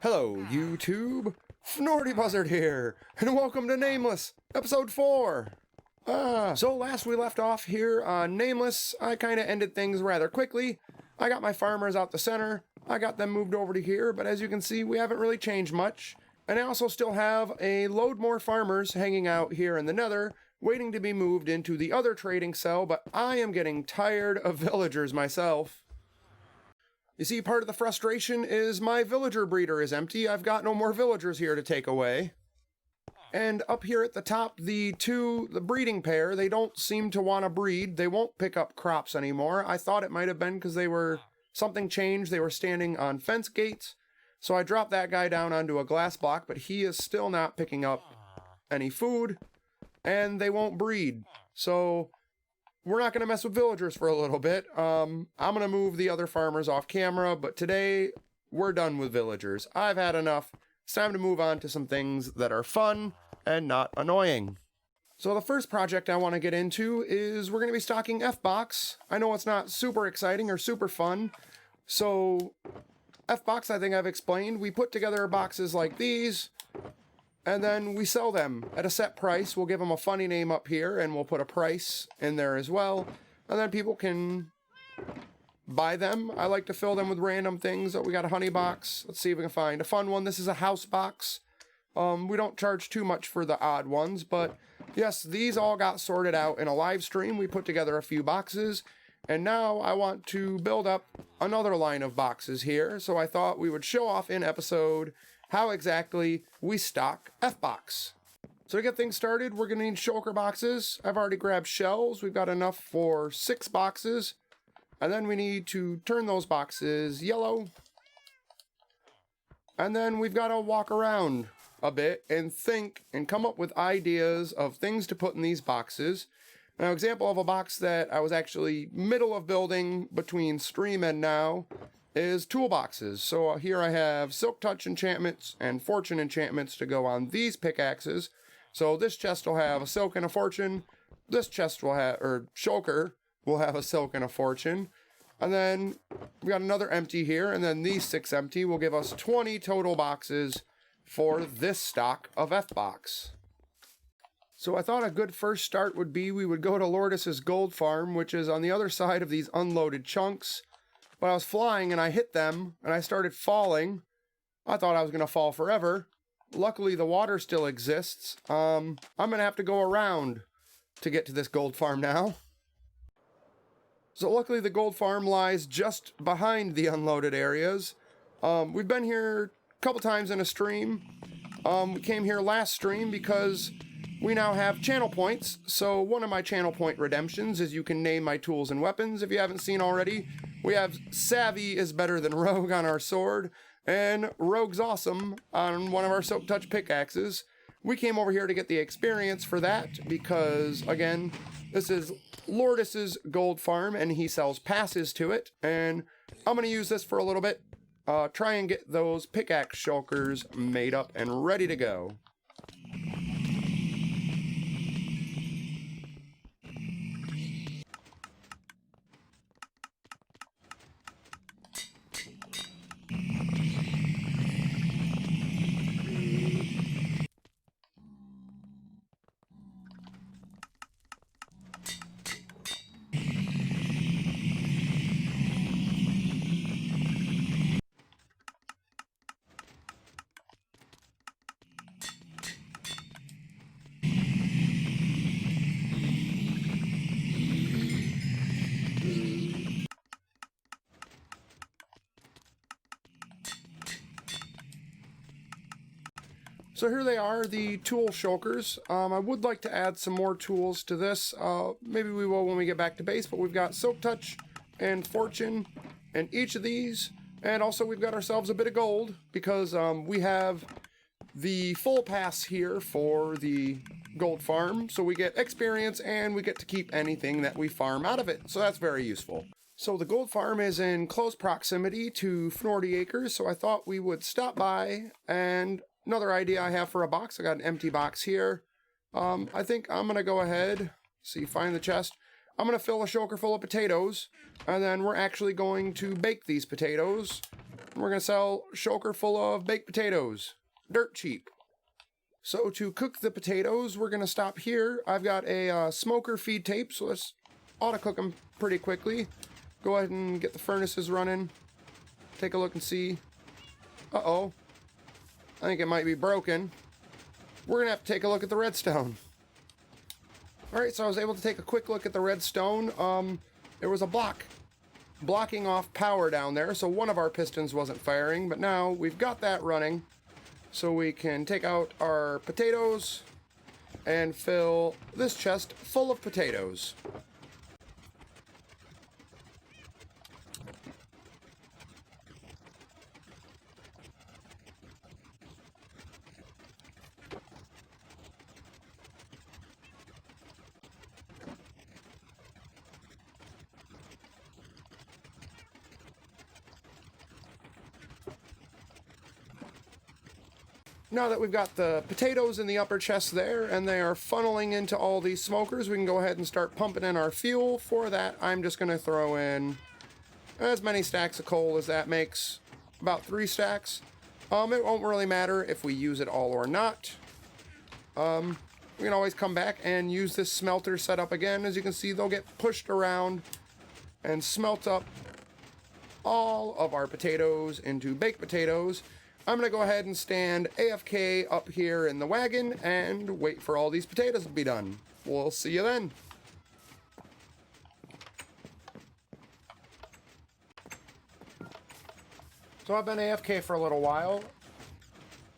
Hello, YouTube. Fnorty Buzzard here, and welcome to Nameless, episode 4. So last we left off here on Nameless, I kind of ended things rather quickly. I got my farmers out the center, I got them moved over to here, but as you can see, we haven't really changed much. And I also still have a load more farmers hanging out here in the nether, waiting to be moved into the other trading cell, but I am getting tired of villagers myself. You see, part of the frustration is my villager breeder is empty. I've got no more villagers here to take away. And up here at the top, the breeding pair, they don't seem to want to breed. They won't pick up crops anymore. I thought it might have been because something changed. They were standing on fence gates. So I dropped that guy down onto a glass block, but he is still not picking up any food. And they won't breed. So we're not going to mess with villagers for a little bit. I'm going to move the other farmers off camera, but today we're done with villagers. I've had enough. It's time to move on to some things that are fun and not annoying. So the first project I want to get into is we're going to be stocking F-Box. I know it's not super exciting or super fun. So F-Box, I think I've explained. We put together boxes like these, and then we sell them at a set price. We'll give them a funny name up here, and we'll put a price in there as well. And then people can buy them. I like to fill them with random things. We got a honey box. Let's see if we can find a fun one. This is a house box. We don't charge too much for the odd ones, but yes, these all got sorted out in a live stream. We put together a few boxes, and now I want to build up another line of boxes here. So I thought we would show off in episode how exactly we stock F-Box. So to get things started, we're going to need shulker boxes. I've already grabbed shells. We've got enough for 6 boxes. And then we need to turn those boxes yellow. And then we've got to walk around a bit and think and come up with ideas of things to put in these boxes. Now, example of a box that I was actually middle of building between stream and now is toolboxes. So here I have Silk Touch enchantments and Fortune enchantments to go on these pickaxes. So this chest will have a Silk and a Fortune. This chest will have, or shulker will have a Silk and a Fortune. And then we got another empty here, and then these 6 empty will give us 20 total boxes for this stock of F-Box. So I thought a good first start would be we would go to Lourdes's gold farm, which is on the other side of these unloaded chunks. But I was flying and I hit them and I started falling. I thought I was going to fall forever. Luckily the water still exists. I'm going to have to go around to get to this gold farm now. So luckily the gold farm lies just behind the unloaded areas. We've been here a couple times in a stream. We came here last stream because we now have channel points. So one of my channel point redemptions is you can name my tools and weapons if you haven't seen already. We have Savvy is better than Rogue on our sword, and Rogue's awesome on one of our Silk Touch pickaxes. We came over here to get the experience for that because, again, this is Lourdes's gold farm, and he sells passes to it. And I'm going to use this for a little bit, try and get those pickaxe shulkers made up and ready to go. So here they are, the tool shulkers. I would like to add some more tools to this. Maybe we will when we get back to base, but we've got Silk Touch and Fortune in each of these. And also we've got ourselves a bit of gold because we have the full pass here for the gold farm. So we get experience and we get to keep anything that we farm out of it. So that's very useful. So the gold farm is in close proximity to Fnorty Acres. So I thought we would stop by. And another idea I have for a box, I got an empty box here. I think I'm going to go ahead, find the chest. I'm going to fill a shulker full of potatoes, and then we're actually going to bake these potatoes. And we're going to sell shulker full of baked potatoes. Dirt cheap. So to cook the potatoes, we're going to stop here. I've got a smoker feed tape, so this ought to cook them pretty quickly. Go ahead and get the furnaces running. Take a look and see. Uh-oh. I think it might be broken. We're going to have to take a look at the redstone. Alright, so I was able to take a quick look at the redstone. There was a block blocking off power down there, so one of our pistons wasn't firing, but now we've got that running. So we can take out our potatoes and fill this chest full of potatoes. Now that we've got the potatoes in the upper chest there, and they are funneling into all these smokers, we can go ahead and start pumping in our fuel. For that, I'm just going to throw in as many stacks of coal as that makes. About 3 stacks. It won't really matter if we use it all or not. We can always come back and use this smelter setup again. As you can see, they'll get pushed around and smelt up all of our potatoes into baked potatoes. I'm going to go ahead and stand AFK up here in the wagon and wait for all these potatoes to be done. We'll see you then. So I've been AFK for a little while,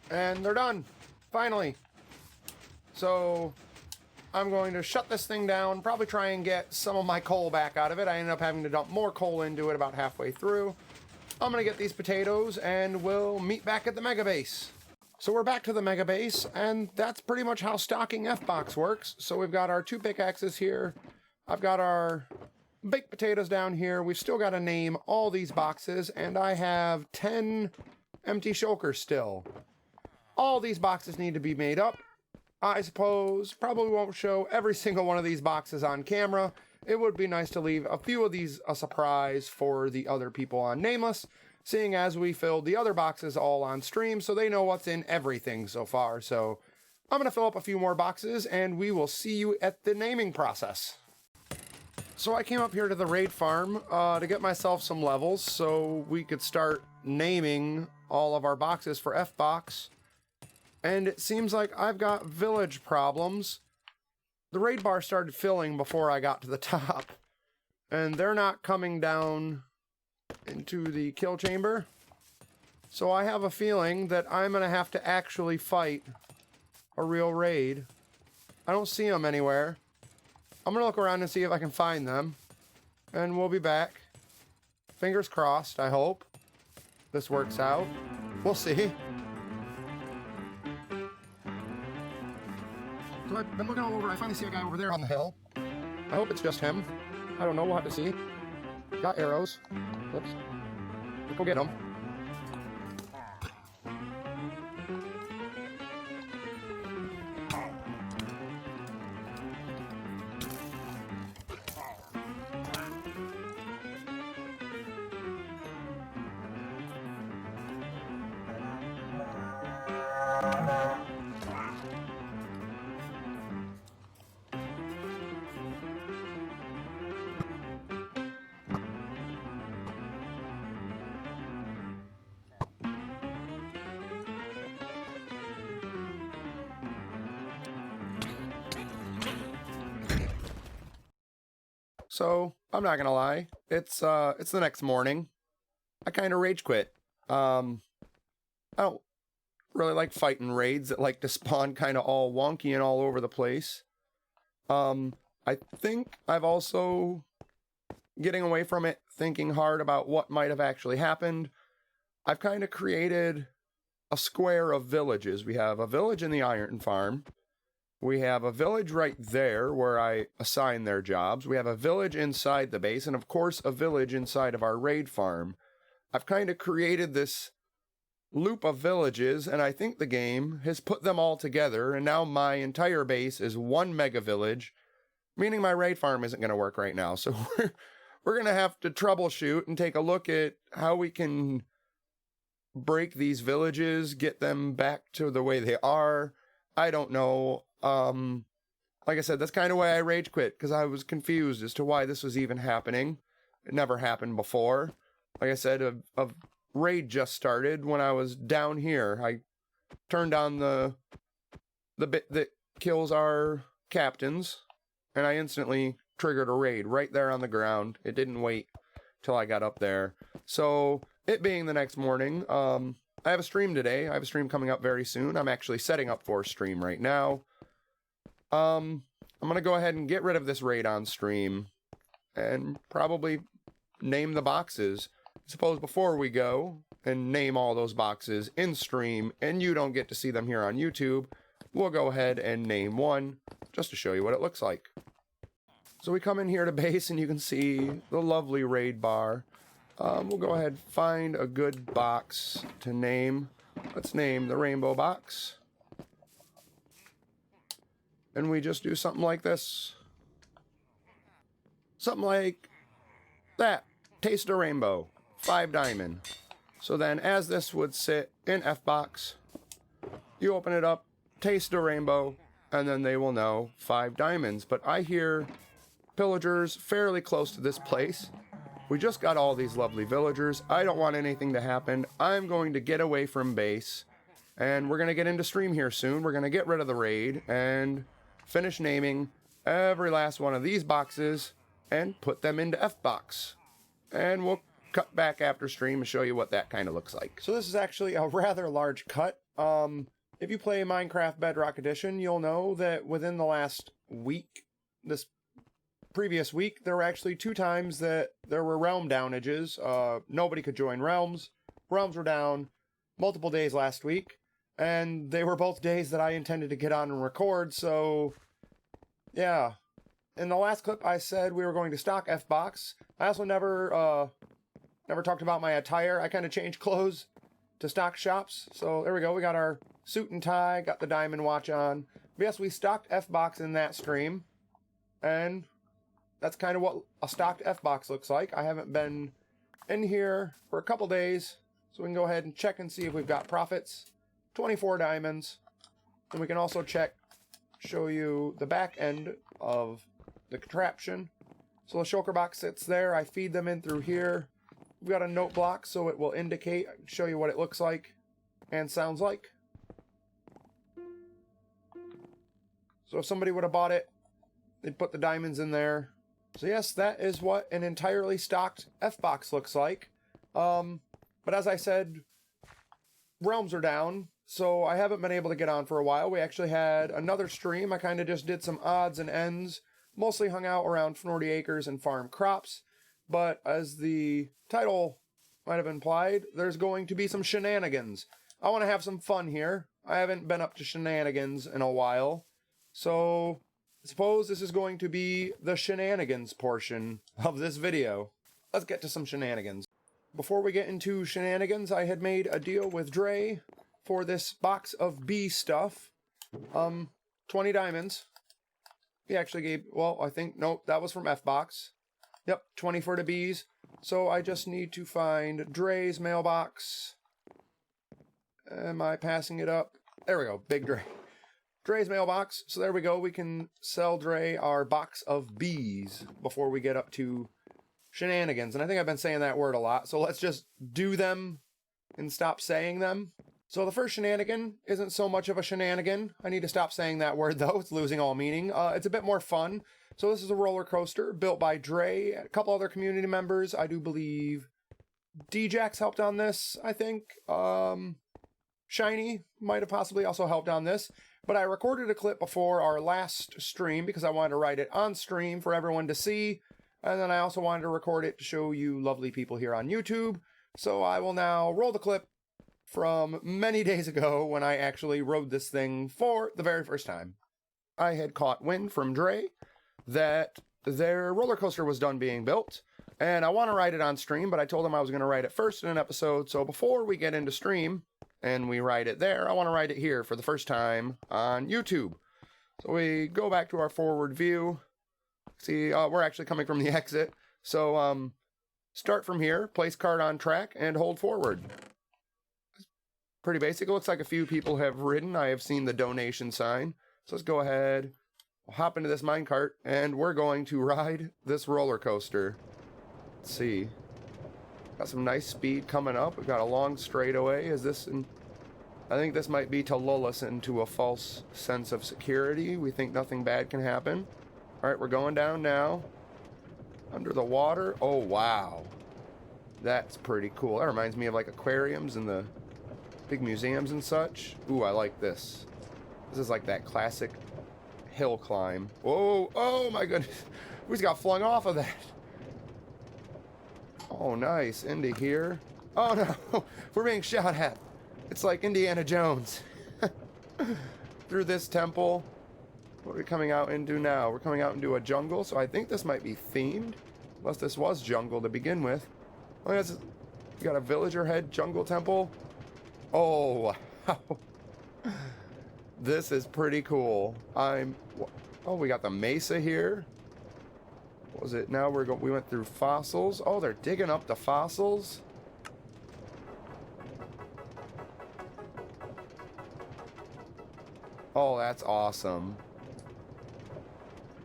and they're done, finally. So I'm going to shut this thing down, probably try and get some of my coal back out of it. I ended up having to dump more coal into it about halfway through. I'm going to get these potatoes, and we'll meet back at the mega base. So we're back to the mega base, and that's pretty much how stocking F-Box works. So we've got our 2 pickaxes here. I've got our baked potatoes down here. We've still got to name all these boxes, and I have 10 empty shulkers still. All these boxes need to be made up. I suppose probably won't show every single one of these boxes on camera. It would be nice to leave a few of these a surprise for the other people on Nameless, seeing as we filled the other boxes all on stream, so they know what's in everything so far. So I'm going to fill up a few more boxes, and we will see you at the naming process. So I came up here to the raid farm to get myself some levels so we could start naming all of our boxes for F-Box. And it seems like I've got village problems. The raid bar started filling before I got to the top, and they're not coming down into the kill chamber. So I have a feeling that I'm going to have to actually fight a real raid. I don't see them anywhere. I'm going to look around and see if I can find them, and we'll be back. Fingers crossed, I hope this works out. We'll see. So I've been looking all over. I finally see a guy over there on the hill. I hope it's just him. I don't know. We'll have to see. Got arrows. Oops. Let's go get them. So, I'm not gonna lie, it's the next morning. I kind of rage quit. I don't really like fighting raids that like to spawn kind of all wonky and all over the place. I think I've also getting away from it, thinking hard about what might have actually happened. I've kind of created a square of villages. We have a village in the iron farm. We have a village right there where I assign their jobs. We have a village inside the base, and of course a village inside of our raid farm. I've kind of created this loop of villages, and I think the game has put them all together, and now my entire base is one mega village, meaning my raid farm isn't going to work right now. So we're going to have to troubleshoot and take a look at how we can break these villages, get them back to the way they are. I don't know. Like I said, that's kind of why I rage quit, because I was confused as to why this was even happening. It never happened before. Like I said, a raid just started when I was down here. I turned on the bit that kills our captains, and I instantly triggered a raid right there on the ground. It didn't wait till I got up there. So, it being the next morning, I have a stream today. I have a stream coming up very soon. I'm actually setting up for a stream right now. I'm going to go ahead and get rid of this raid on stream and probably name the boxes. Suppose before we go and name all those boxes in stream and you don't get to see them here on YouTube, we'll go ahead and name one just to show you what it looks like. So we come in here to base and you can see the lovely raid bar. We'll go ahead and find a good box to name. Let's name the rainbow box. And we just do something like this. Something like that. Taste a rainbow. 5 diamond. So then as this would sit in F-box, you open it up, taste a rainbow, and then they will know 5 diamonds. But I hear pillagers fairly close to this place. We just got all these lovely villagers. I don't want anything to happen. I'm going to get away from base. And we're going to get into stream here soon. We're going to get rid of the raid and finish naming every last one of these boxes and put them into F-box. And we'll cut back after stream and show you what that kind of looks like. So this is actually a rather large cut. If you play Minecraft Bedrock Edition, you'll know that within the last week, this previous week, there were actually 2 times that there were realm downages. Nobody could join realms. Realms were down multiple days last week, and they were both days that I intended to get on and record, so yeah. In the last clip, I said we were going to stock F-box. I also never talked about my attire. I kind of changed clothes to stock shops, so there we go. We got our suit and tie, got the diamond watch on. But yes, we stocked F-box in that stream, and that's kind of what a stocked F-box looks like. I haven't been in here for a couple days, so we can go ahead and check and see if we've got profits. 24 diamonds. And we can also show you the back end of the contraption. So the shulker box sits there. I feed them in through here. We've got a note block, so it will indicate, show you what it looks like and sounds like. So if somebody would have bought it, they'd put the diamonds in there. So yes, that is what an entirely stocked F-box looks like. But as I said, realms are down, so I haven't been able to get on for a while. We actually had another stream. I kind of just did some odds and ends, mostly hung out around 40 acres and farm crops. But as the title might have implied, there's going to be some shenanigans. I want to have some fun here. I haven't been up to shenanigans in a while, so I suppose this is going to be the shenanigans portion of this video. Let's get to some shenanigans. Before we get into shenanigans, I had made a deal with Dre for this box of bee stuff. 20 diamonds. He actually gave, well, I think, nope, that was from F-box. Yep, 20 for the bees. So I just need to find Dre's mailbox. Am I passing it up? There we go, Big Dre. Dre's mailbox. So there we go. We can sell Dre our box of bees before we get up to shenanigans. And I think I've been saying that word a lot. So let's just do them and stop saying them. So the first shenanigan isn't so much of a shenanigan. I need to stop saying that word though. It's losing all meaning. It's a bit more fun. So this is a roller coaster built by Dre, a couple other community members. I do believe D-Jax helped on this, I think. Shiny might have possibly also helped on this. But I recorded a clip before our last stream because I wanted to write it on stream for everyone to see. And then I also wanted to record it to show you lovely people here on YouTube. So I will now roll the clip from many days ago when I actually rode this thing for the very first time. I had caught wind from Dre that their roller coaster was done being built, and I want to ride it on stream, but I told him I was going to ride it first in an episode, so before we get into stream and we ride it there, I want to ride it here for the first time on YouTube. So we go back to our forward view. See, we're actually coming from the exit, so start from here, place cart on track, and hold forward. Pretty basic. It looks like a few people have ridden. I have seen the donation sign. So let's go ahead, we'll hop into this minecart, and we're going to ride this roller coaster. Let's see. Got some nice speed coming up. We've got a long straightaway. I think this might be to lull us into a false sense of security. We think nothing bad can happen. All right, we're going down now. Under the water. Oh, wow. That's pretty cool. That reminds me of like aquariums and the big museums and such. Ooh, I like this. This is like that classic hill climb. Whoa, oh my goodness. We just got flung off of that. Oh, nice. Into here. Oh no, we're being shot at. It's like Indiana Jones. Through this temple. What are we coming out into now? We're coming out into a jungle, so I think this might be themed. Unless this was jungle to begin with. Oh, yes, you got a villager head jungle temple. Oh, wow. This is pretty cool. Oh, we got the mesa here. What was it? Now we went through fossils. Oh, they're digging up the fossils. Oh, that's awesome.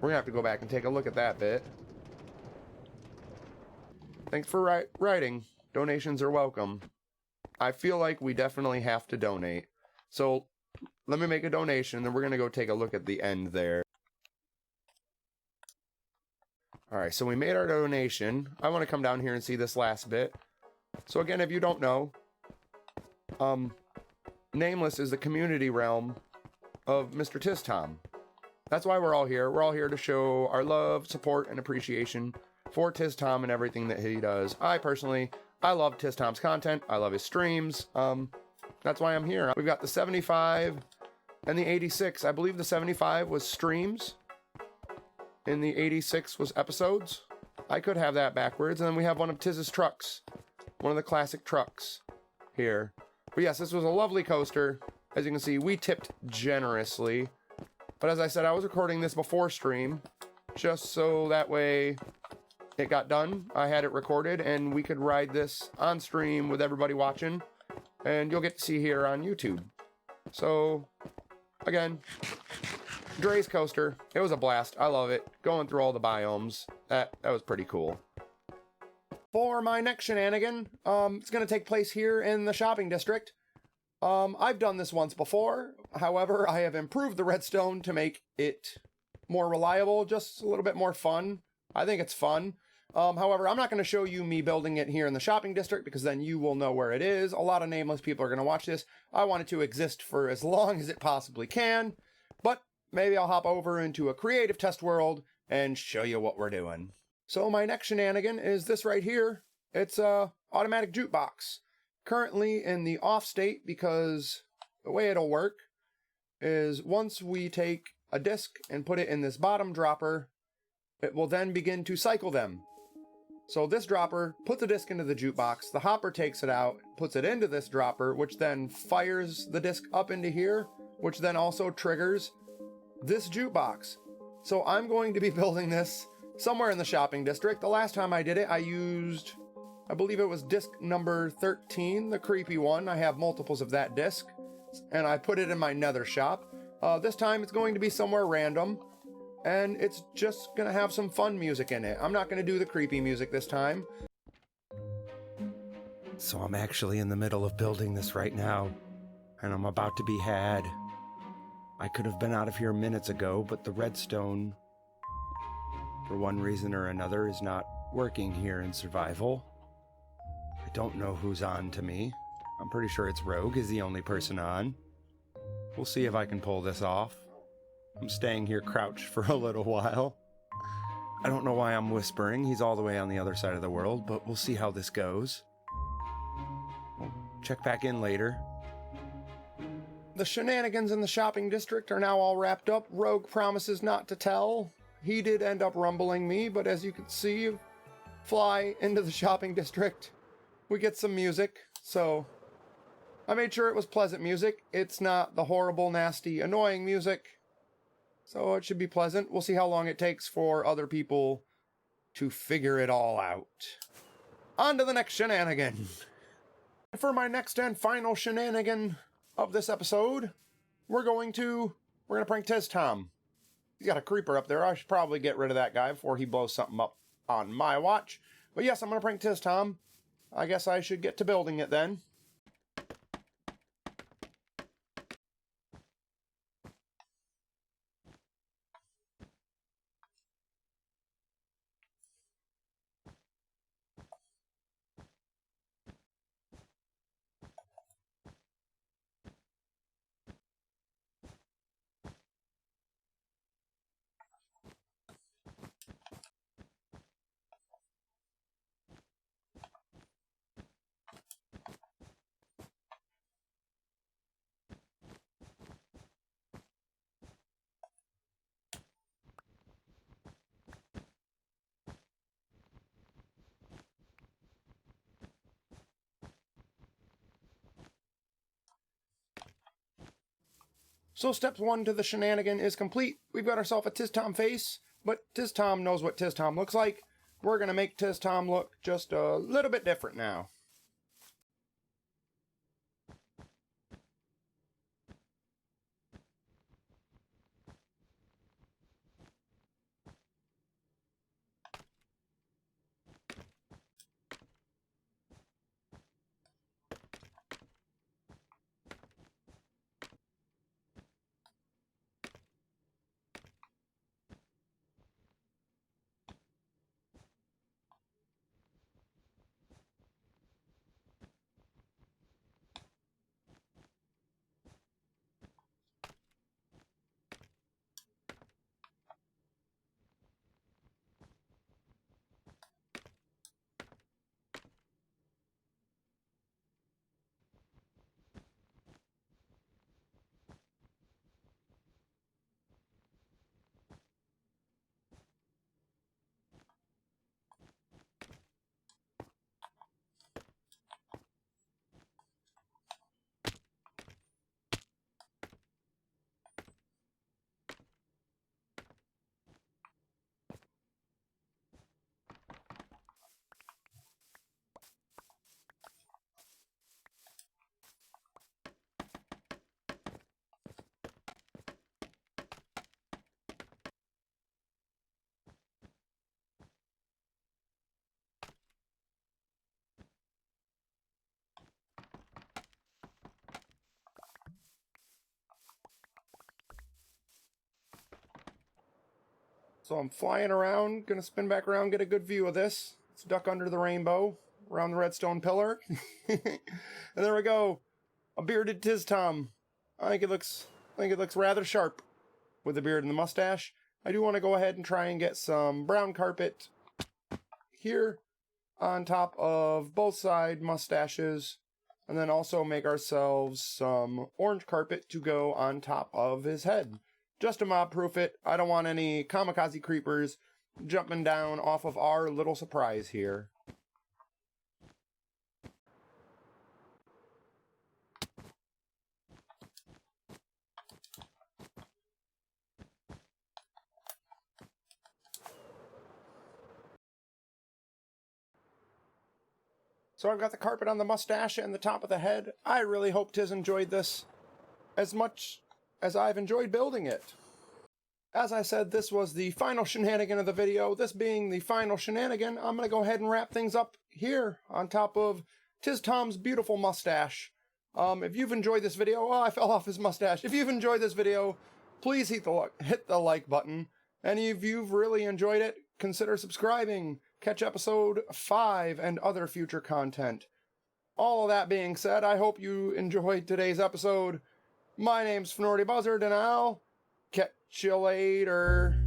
We're gonna have to go back and take a look at that bit. Thanks for writing. Donations are welcome. I feel like we definitely have to donate. So let me make a donation, then we're going to go take a look at the end there. Alright, so we made our donation. I want to come down here and see this last bit. So again, if you don't know, Nameless is the community realm of Mr. Tistom. That's why we're all here. We're all here to show our love, support, and appreciation for Tistom and everything that he does. I love Tistom's content. I love his streams. That's why I'm here. We've got the 75 and the 86. I believe the 75 was streams and the 86 was episodes. I could have that backwards. And then we have one of Tiz's trucks. One of the classic trucks here. But yes, this was a lovely coaster. As you can see, we tipped generously. But as I said, I was recording this before stream, just so that way it got done. I had it recorded, and we could ride this on stream with everybody watching, and you'll get to see here on YouTube. So, again, Dre's coaster. It was a blast. I love it. Going through all the biomes. That was pretty cool. For my next shenanigan, it's going to take place here in the shopping district. I've done this once before. However, I have improved the redstone to make it more reliable, just a little bit more fun. I think it's fun. However, I'm not going to show you me building it here in the shopping district because then you will know where it is. A lot of Nameless people are going to watch this. I want it to exist for as long as it possibly can, but maybe I'll hop over into a creative test world and show you what we're doing. So my next shenanigan is this right here. It's a automatic jukebox. Currently in the off state because the way it'll work is once we take a disc and put it in this bottom dropper, it will then begin to cycle them. So this dropper puts a disc into the jukebox, the hopper takes it out, puts it into this dropper, which then fires the disc up into here, which then also triggers this jukebox. So I'm going to be building this somewhere in the shopping district. The last time I did it, I used, I believe it was disc number 13, the creepy one. I have multiples of that disc, and I put it in my nether shop. This time it's going to be somewhere random, and it's just gonna have some fun music in it. I'm not gonna do the creepy music this time. So I'm actually in the middle of building this right now, and I'm about to be had. I could have been out of here minutes ago, but the redstone, for one reason or another, is not working here in survival. I don't know who's on to me. I'm pretty sure it's Rogue is the only person on. We'll see if I can pull this off. I'm staying here crouched for a little while. I don't know why I'm whispering. He's all the way on the other side of the world, but we'll see how this goes. We'll check back in later. The shenanigans in the shopping district are now all wrapped up. Rogue promises not to tell. He did end up rumbling me, but as you can see, fly into the shopping district. We get some music, so I made sure it was pleasant music. It's not the horrible, nasty, annoying music. So it should be pleasant. We'll see how long it takes for other people to figure it all out. On to the next shenanigan. For my next and final shenanigan of this episode, we're gonna prank Tiz Tom. He's got a creeper up there. I should probably get rid of that guy before he blows something up on my watch. But yes, I'm gonna prank Tiz Tom. I guess I should get to building it then. So step 1 to the shenanigan is complete. We've got ourselves a Tiz Tom face, but Tiz Tom knows what Tiz Tom looks like. We're going to make Tiz Tom look just a little bit different now. So I'm flying around, gonna spin back around, get a good view of this. Let's duck under the rainbow, around the redstone pillar. And there we go. A bearded Tiz Tom. I think it looks rather sharp with the beard and the mustache. I do want to go ahead and try and get some brown carpet here on top of both side mustaches. And then also make ourselves some orange carpet to go on top of his head. Just to mob-proof it. I don't want any kamikaze creepers jumping down off of our little surprise here. So I've got the carpet on the mustache and the top of the head. I really hope Tiz enjoyed this as much as I've enjoyed building it. As I said, this was the final shenanigan of the video. This being the final shenanigan, I'm going to go ahead and wrap things up here on top of Tiz Tom's beautiful mustache. If you've enjoyed this video, oh, I fell off his mustache. If you've enjoyed this video, please hit the like button. And if you've really enjoyed it, consider subscribing. Catch episode 5 and other future content. All of that being said, I hope you enjoyed today's episode. My name's Fnorty Buzzard, and I'll catch you later.